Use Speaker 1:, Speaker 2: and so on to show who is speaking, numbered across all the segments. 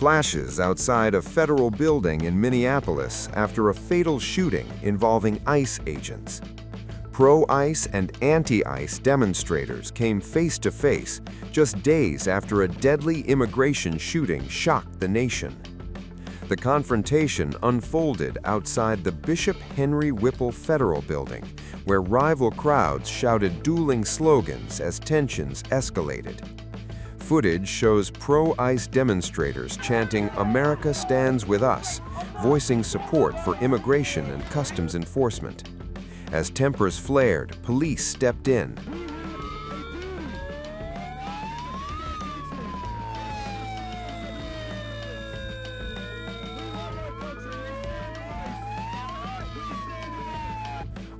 Speaker 1: Clashes outside a federal building in Minneapolis after a fatal shooting involving ICE agents. Pro-ICE and anti-ICE demonstrators came face to face just days after a deadly immigration shooting shocked the nation. The confrontation unfolded outside the Bishop Henry Whipple Federal Building, where rival crowds shouted dueling slogans as tensions escalated. Footage shows pro-ICE demonstrators chanting "America stands with us," voicing support for immigration and customs enforcement. As tempers flared, police stepped in.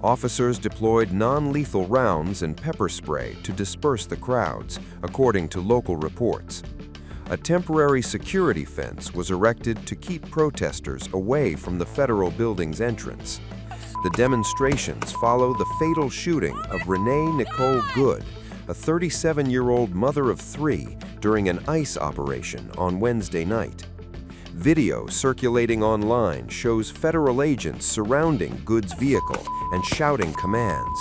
Speaker 1: Officers deployed non-lethal rounds and pepper spray to disperse the crowds, according to local reports. A temporary security fence was erected to keep protesters away from the federal building's entrance. The demonstrations follow the fatal shooting of Renee Nicole Good, a 37-year-old mother of 3, during an ICE operation on Wednesday night. Video circulating online shows federal agents surrounding Good's vehicle and shouting commands.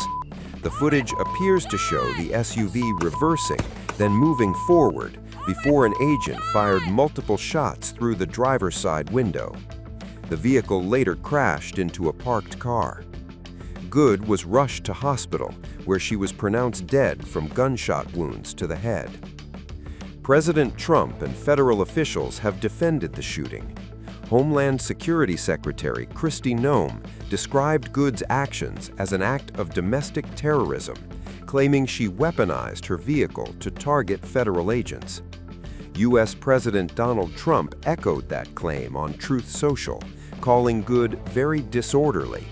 Speaker 1: The footage appears to show the SUV reversing, then moving forward, before an agent fired multiple shots through the driver's side window. The vehicle later crashed into a parked car. Good was rushed to hospital, where she was pronounced dead from gunshot wounds to the head. President Trump and federal officials have defended the shooting. Homeland Security Secretary Kristi Noem described Good's actions as an act of domestic terrorism, claiming she weaponized her vehicle to target federal agents. U.S. President Donald Trump echoed that claim on Truth Social, calling Good very disorderly.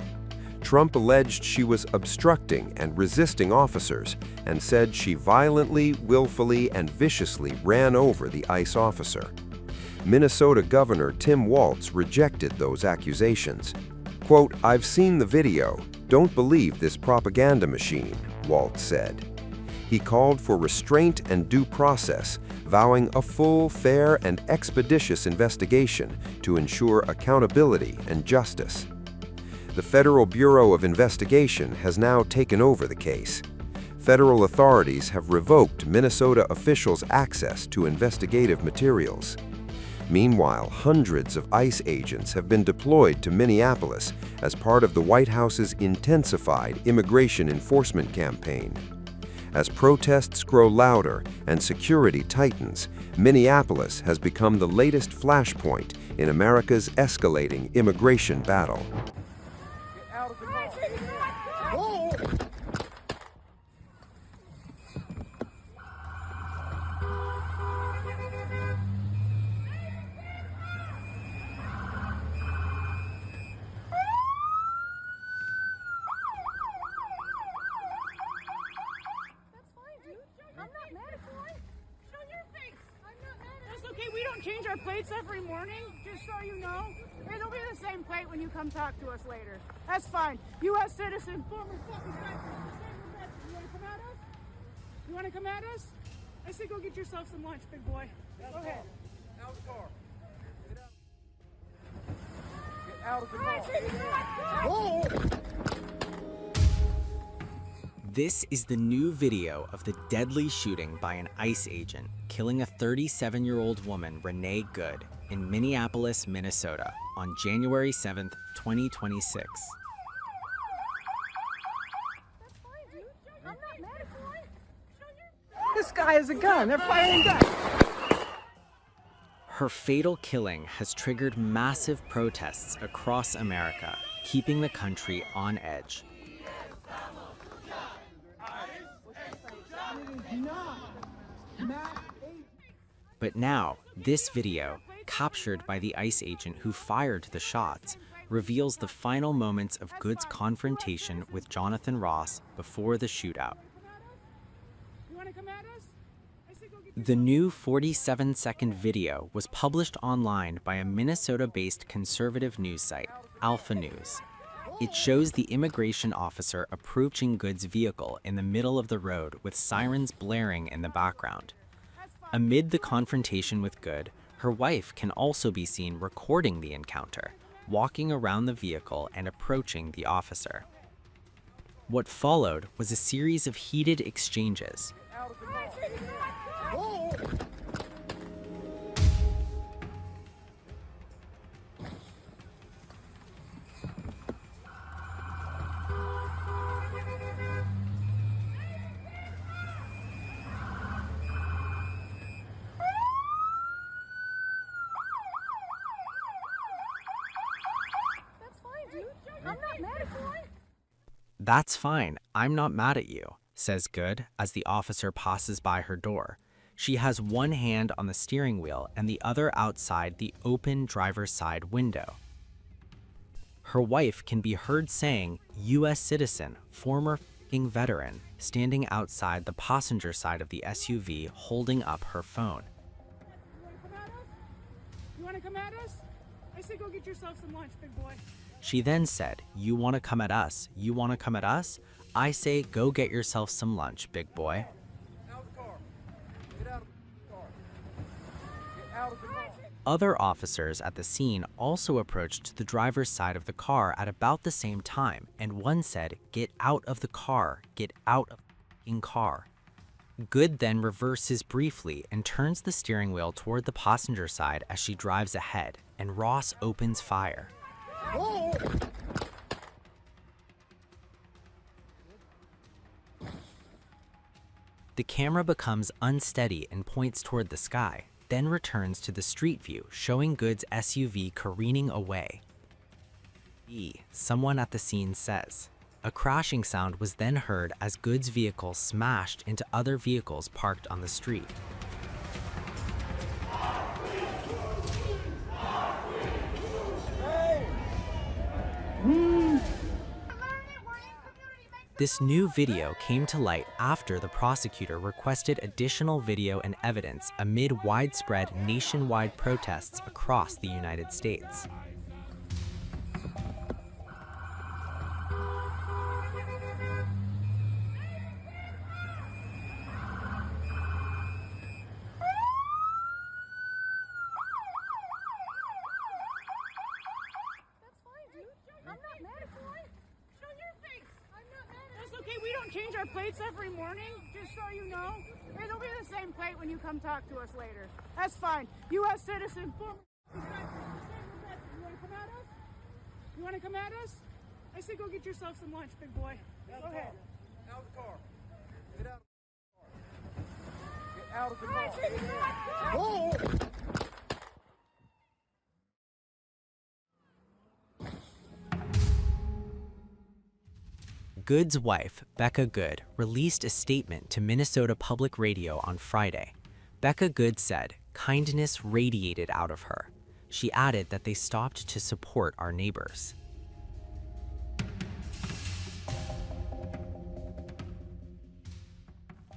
Speaker 1: Trump alleged she was obstructing and resisting officers and said she violently, willfully, and viciously ran over the ICE officer. Minnesota Governor Tim Walz rejected those accusations. Quote, "I've seen the video. Don't believe this propaganda machine," Walz said. He called for restraint and due process, vowing a full, fair, and expeditious investigation to ensure accountability and justice. The Federal Bureau of Investigation has now taken over the case. Federal authorities have revoked Minnesota officials' access to investigative materials. Meanwhile, hundreds of ICE agents have been deployed to Minneapolis as part of the White House's intensified immigration enforcement campaign. As protests grow louder and security tightens, Minneapolis has become the latest flashpoint in America's escalating immigration battle.
Speaker 2: We don't change our plates every morning, just so you know. It'll be the same plate when you come talk to us later. That's fine. U.S. citizen, former fucking You want to come at us? You want to come at us? I say go get yourself some lunch, big boy. Go ahead.
Speaker 3: Out of the car. Get out of the car.
Speaker 4: This is the new video of the deadly shooting by an ICE agent killing a 37-year-old woman, Renee Good, in Minneapolis, Minnesota, on January 7th, 2026.
Speaker 3: This guy has a gun. They're firing guns.
Speaker 4: Her fatal killing has triggered massive protests across America, keeping the country on edge. But now, this video, captured by the ICE agent who fired the shots, reveals the final moments of Good's confrontation with Jonathan Ross before the shootout. The new 47-second video was published online by a Minnesota-based conservative news site, Alpha News. It shows the immigration officer approaching Good's vehicle in the middle of the road with sirens blaring in the background. Amid the confrontation with Good, Her wife can also be seen recording the encounter, walking around the vehicle and approaching the officer. What followed was a series of heated exchanges. "That's fine, I'm not mad at you," says Good as the officer passes by her door. She has one hand on the steering wheel and the other outside the open driver's side window. Her wife can be heard saying, "U.S. citizen, former f***ing veteran," standing outside the passenger side of the SUV holding up her phone.
Speaker 2: You want to come at us? I say go get yourself some lunch, big boy.
Speaker 4: She then said, "You want to come at us? You want to come at us? I say go get yourself some lunch, big boy."
Speaker 3: Out of the car. Get out of the car. Get out of the car.
Speaker 4: Other officers at the scene also approached the driver's side of the car at about the same time, and one said, "Get out of the car, get out of the f***ing car." Good then reverses briefly and turns the steering wheel toward the passenger side as she drives ahead, and Ross opens fire. The camera becomes unsteady and points toward the sky, then returns to the street view, showing Good's SUV careening away. Someone at the scene says. A crashing sound was then heard as Good's vehicle smashed into other vehicles parked on the street. This new video came to light after the prosecutor requested additional video and evidence amid widespread nationwide protests across the United States.
Speaker 2: We don't change our plates every morning, just so you know. It'll be the same plate when you come talk to us later. That's fine. U.S. citizen, former You want to come at us? You want to come at us? I say go get yourself some lunch, big boy. Go ahead.
Speaker 3: Out of the car. Get out of the car. Get out of the car. Whoa!
Speaker 4: Good's wife, Becca Good, released a statement to Minnesota Public Radio on Friday. Becca Good said, "Kindness radiated out of her." She added that they stopped to support our neighbors.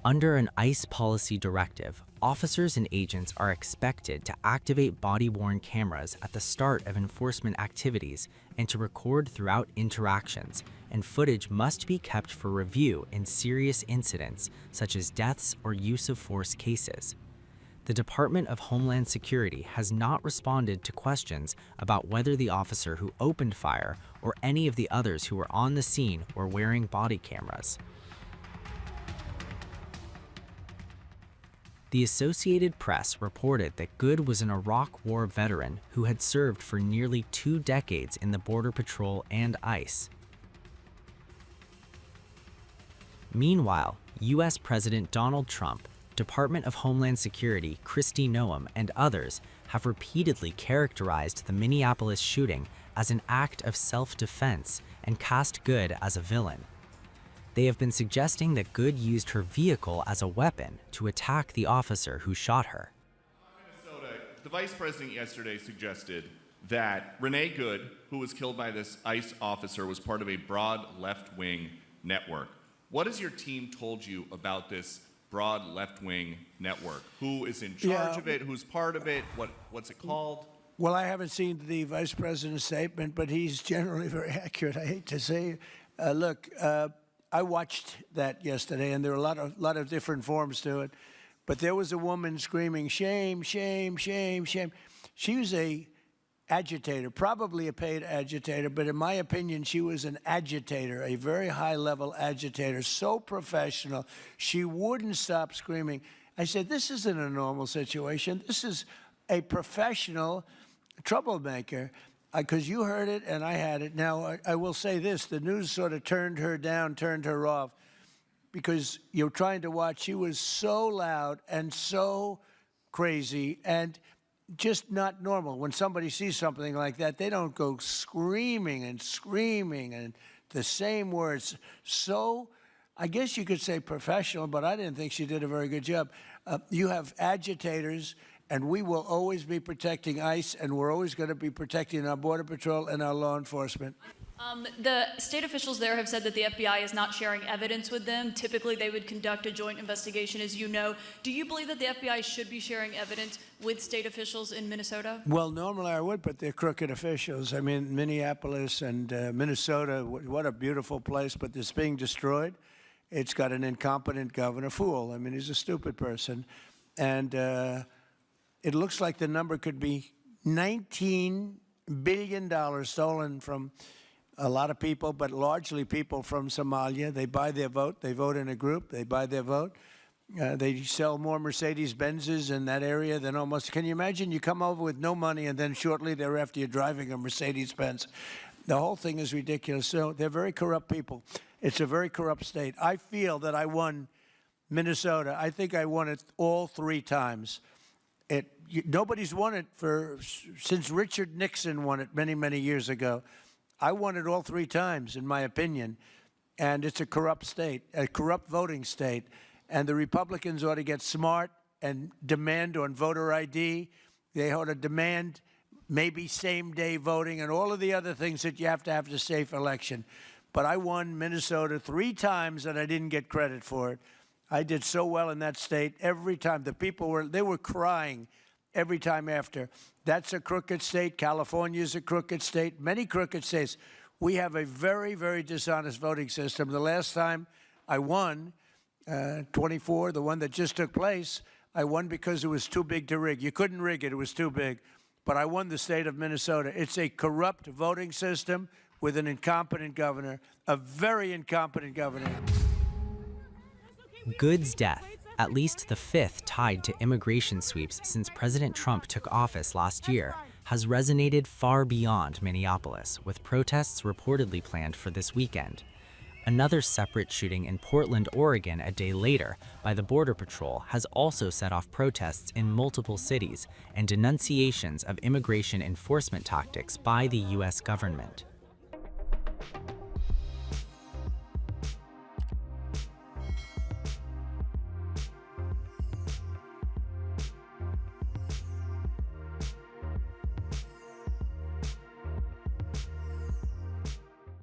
Speaker 4: Under an ICE policy directive, officers and agents are expected to activate body-worn cameras at the start of enforcement activities and to record throughout interactions, and footage must be kept for review in serious incidents such as deaths or use of force cases. The Department of Homeland Security has not responded to questions about whether the officer who opened fire or any of the others who were on the scene were wearing body cameras. The Associated Press reported that Good was an Iraq War veteran who had served for nearly 2 decades in the Border Patrol and ICE. Meanwhile, U.S. President Donald Trump, Department of Homeland Security Kristi Noem, and others have repeatedly characterized the Minneapolis shooting as an act of self-defense and cast Good as a villain. They have been suggesting that Good used her vehicle as a weapon to attack the officer who shot her.
Speaker 5: Minnesota, the vice president yesterday suggested that Renee Good, who was killed by this ICE officer, was part of a broad left-wing network. What has your team told you about this broad left-wing network? Who is in charge of it? Who's part of it? What's it called?
Speaker 6: Well, I haven't seen the vice president's statement, but he's generally very accurate. I hate to say, look, I watched that yesterday, and there are a lot of different forms to it. But there was a woman screaming, shame, shame, shame, shame. She was a agitator, probably a paid agitator, but in my opinion, she was an agitator, a very high-level agitator, so professional. She wouldn't stop screaming. I said, this isn't a normal situation. This is a professional troublemaker, because you heard it and I had it. Now, I will say this. The news sort of turned her down, turned her off, because you're trying to watch. She was so loud and so crazy and just not normal. When somebody sees something like that, they don't go screaming and the same words. So I guess you could say professional, but I didn't think she did a very good job. You have agitators, and we will always be protecting ICE, and we're always going to be protecting our Border Patrol and our law enforcement.
Speaker 7: The state officials there have said that the FBI is not sharing evidence with them. Typically, they would conduct a joint investigation, as you know. Do you believe that the FBI should be sharing evidence with state officials in Minnesota?
Speaker 6: Well, normally I would, but they're crooked officials. I mean, Minneapolis and Minnesota, what a beautiful place, but it's being destroyed. It's got an incompetent governor, fool. I mean, he's a stupid person. And it looks like the number could be $19 billion stolen from a lot of people, but largely people from Somalia. They buy their vote. They vote in a group. They buy their vote. They sell more Mercedes-Benzes in that area than almost. Can you imagine? You come over with no money, and then shortly thereafter you're driving a Mercedes-Benz. The whole thing is ridiculous. So they're very corrupt people. It's a very corrupt state. I feel that I won Minnesota. I think I won it all 3 times. Nobody's won it since Richard Nixon won it many, many years ago. I won it all 3 times, in my opinion, and it's a corrupt state, a corrupt voting state, and the Republicans ought to get smart and demand on voter ID. They ought to demand maybe same-day voting and all of the other things that you have to have safe election. But I won Minnesota 3 times, and I didn't get credit for it. I did so well in that state every time. The people were crying every time after. That's a crooked state. California is a crooked state. Many crooked states. We have a very, very dishonest voting system. The last time I won, 24, the one that just took place, I won because it was too big to rig. You couldn't rig it. It was too big. But I won the state of Minnesota. It's a corrupt voting system with an incompetent governor, a very incompetent governor.
Speaker 4: Good's death, at least the 5th tied to immigration sweeps since President Trump took office last year, has resonated far beyond Minneapolis, with protests reportedly planned for this weekend. Another separate shooting in Portland, Oregon a day later by the Border Patrol has also set off protests in multiple cities and denunciations of immigration enforcement tactics by the U.S. government.